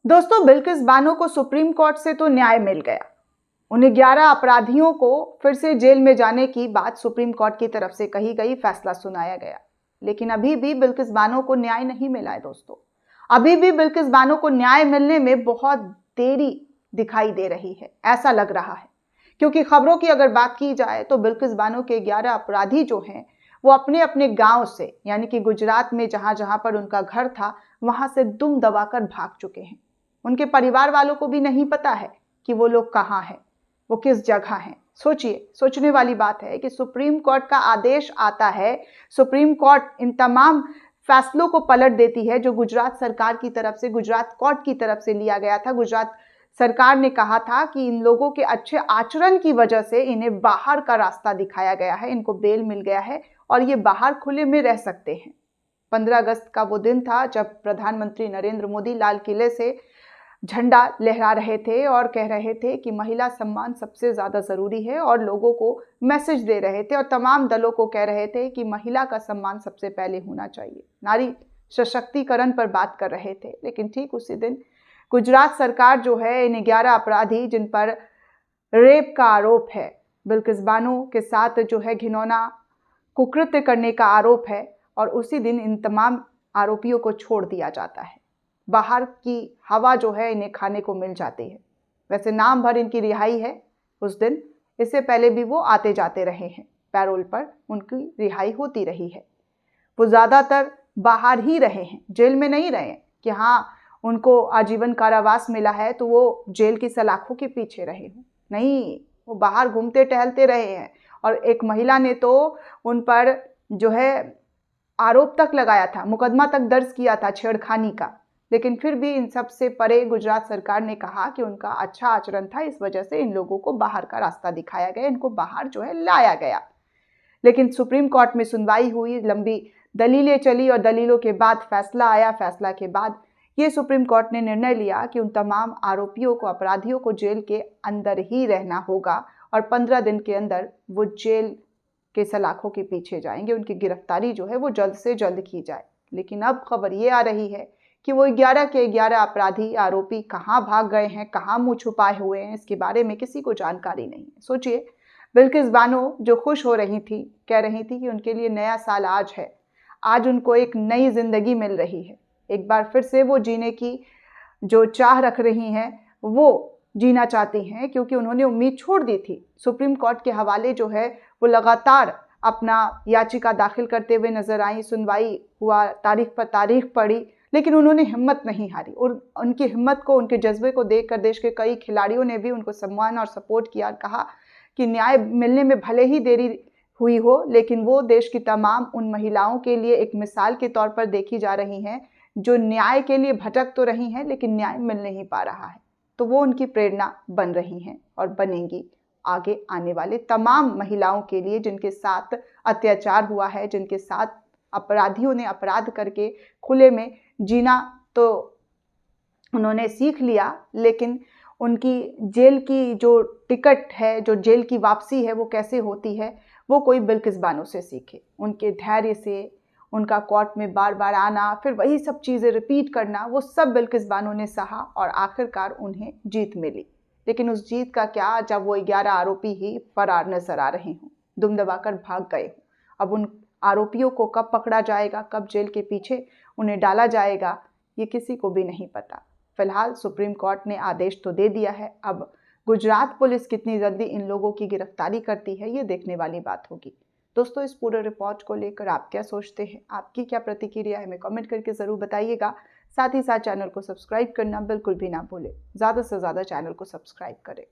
दोस्तों, बिल्किस बानो को supreme court से तो न्याय मिल गया। उन्हें 11 अपराधियों को फिर से जेल में जाने की बात सुप्रीम कोर्ट की तरफ से कही गई, फैसला सुनाया गया। लेकिन अभी भी बिल्किस बानो को न्याय नहीं मिला है दोस्तों। अभी भी बिल्किस बानो को न्याय मिलने में बहुत देरी दिखाई दे रही है, ऐसा लग रहा है। क्योंकि खबरों की अगर बात की जाए तो बिल्किस बानो के 11 अपराधी जो हैं वो अपने अपने गांव से, यानी कि गुजरात में जहां जहां पर उनका घर था, वहां से दुम दबाकर भाग चुके हैं। उनके परिवार वालों को भी नहीं पता है कि वो लोग कहाँ हैं, वो किस जगह हैं। सोचिए, सोचने वाली बात है कि सुप्रीम कोर्ट का आदेश आता है, सुप्रीम कोर्ट इन तमाम फैसलों को पलट देती है जो गुजरात सरकार की तरफ से, गुजरात कोर्ट की तरफ से लिया गया था। गुजरात सरकार ने कहा था कि इन लोगों के अच्छे आचरण की वजह से इन्हें बाहर का रास्ता दिखाया गया है, इनको बेल मिल गया है और ये बाहर खुले में रह सकते हैं। 15 अगस्त का वो दिन था जब प्रधानमंत्री नरेंद्र मोदी लाल किले से झंडा लहरा रहे थे और कह रहे थे कि महिला सम्मान सबसे ज़्यादा ज़रूरी है, और लोगों को मैसेज दे रहे थे और तमाम दलों को कह रहे थे कि महिला का सम्मान सबसे पहले होना चाहिए। नारी सशक्तिकरण पर बात कर रहे थे। लेकिन ठीक उसी दिन गुजरात सरकार जो है, इन 11 अपराधी जिन पर रेप का आरोप है, बिल्किस बानो के साथ जो है घिनौना कुकृत्य करने का आरोप है, और उसी दिन इन तमाम आरोपियों को छोड़ दिया जाता है। बाहर की हवा जो है इन्हें खाने को मिल जाती है। वैसे नाम भर इनकी रिहाई है उस दिन, इससे पहले भी वो आते जाते रहे हैं, पैरोल पर उनकी रिहाई होती रही है। वो ज़्यादातर बाहर ही रहे हैं, जेल में नहीं रहे हैं कि हाँ उनको आजीवन कारावास मिला है तो वो जेल की सलाखों के पीछे रहे हों। नहीं, वो बाहर घूमते टहलते रहे हैं। और एक महिला ने तो उन पर जो है आरोप तक लगाया था, मुकदमा तक दर्ज किया था छेड़खानी का। लेकिन फिर भी इन सब से परे गुजरात सरकार ने कहा कि उनका अच्छा आचरण था, इस वजह से इन लोगों को बाहर का रास्ता दिखाया गया, इनको बाहर जो है लाया गया। लेकिन सुप्रीम कोर्ट में सुनवाई हुई, लंबी दलीलें चली और दलीलों के बाद फैसला आया। फैसला के बाद ये सुप्रीम कोर्ट ने निर्णय लिया कि उन तमाम आरोपियों को, अपराधियों को जेल के अंदर ही रहना होगा और 15 दिन के अंदर वो जेल के सलाखों के पीछे जाएंगे। उनकी गिरफ्तारी जो है वो जल्द से जल्द की जाए। लेकिन अब खबर ये आ रही है कि वो 11 के 11 अपराधी आरोपी कहाँ भाग गए हैं, कहाँ मुंह छुपाए हुए हैं, इसके बारे में किसी को जानकारी नहीं है। सोचिए, बिल्किस बानो जो खुश हो रही थी, कह रही थी कि उनके लिए नया साल आज है, आज उनको एक नई जिंदगी मिल रही है। एक बार फिर से वो जीने की जो चाह रख रही हैं वो जीना चाहती हैं, क्योंकि उन्होंने उम्मीद छोड़ दी थी। सुप्रीम कोर्ट के हवाले जो है वो लगातार अपना याचिका दाखिल करते हुए नजर आई, सुनवाई हुआ, तारीख पर तारीख पड़ी, लेकिन उन्होंने हिम्मत नहीं हारी। और उनकी हिम्मत को, उनके जज्बे को देखकर देश के कई खिलाड़ियों ने भी उनको सम्मान और सपोर्ट किया, कहा कि न्याय मिलने में भले ही देरी हुई हो, लेकिन वो देश की तमाम उन महिलाओं के लिए एक मिसाल के तौर पर देखी जा रही हैं जो न्याय के लिए भटक तो रही हैं लेकिन न्याय मिल नहीं पा रहा है। तो वो उनकी प्रेरणा बन रही हैं और बनेंगी आगे आने वाले तमाम महिलाओं के लिए जिनके साथ अत्याचार हुआ है, जिनके साथ अपराधियों ने अपराध करके खुले में जीना तो उन्होंने सीख लिया, लेकिन उनकी जेल की जो टिकट है, जो जेल की वापसी है, वो कैसे होती है, वो कोई बिल्किस बानो से सीखे। उनके धैर्य से, उनका कोर्ट में बार बार आना, फिर वही सब चीज़ें रिपीट करना, वो सब बिल्किस बानो ने सहा और आखिरकार उन्हें जीत मिली। लेकिन उस जीत का क्या जब वो 11 आरोपी ही फरार नजर आ रहे हों, दुम दबाकर भाग गए हों। अब उन आरोपियों को कब पकड़ा जाएगा, कब जेल के पीछे उन्हें डाला जाएगा, ये किसी को भी नहीं पता। फिलहाल सुप्रीम कोर्ट ने आदेश तो दे दिया है, अब गुजरात पुलिस कितनी जल्दी इन लोगों की गिरफ्तारी करती है ये देखने वाली बात होगी। दोस्तों, इस पूरे रिपोर्ट को लेकर आप क्या सोचते हैं, आपकी क्या प्रतिक्रिया है, हमें कमेंट करके ज़रूर बताइएगा। साथ ही साथ चैनल को सब्सक्राइब करना बिल्कुल भी ना भूलें। ज़्यादा से ज़्यादा चैनल को सब्सक्राइब करें।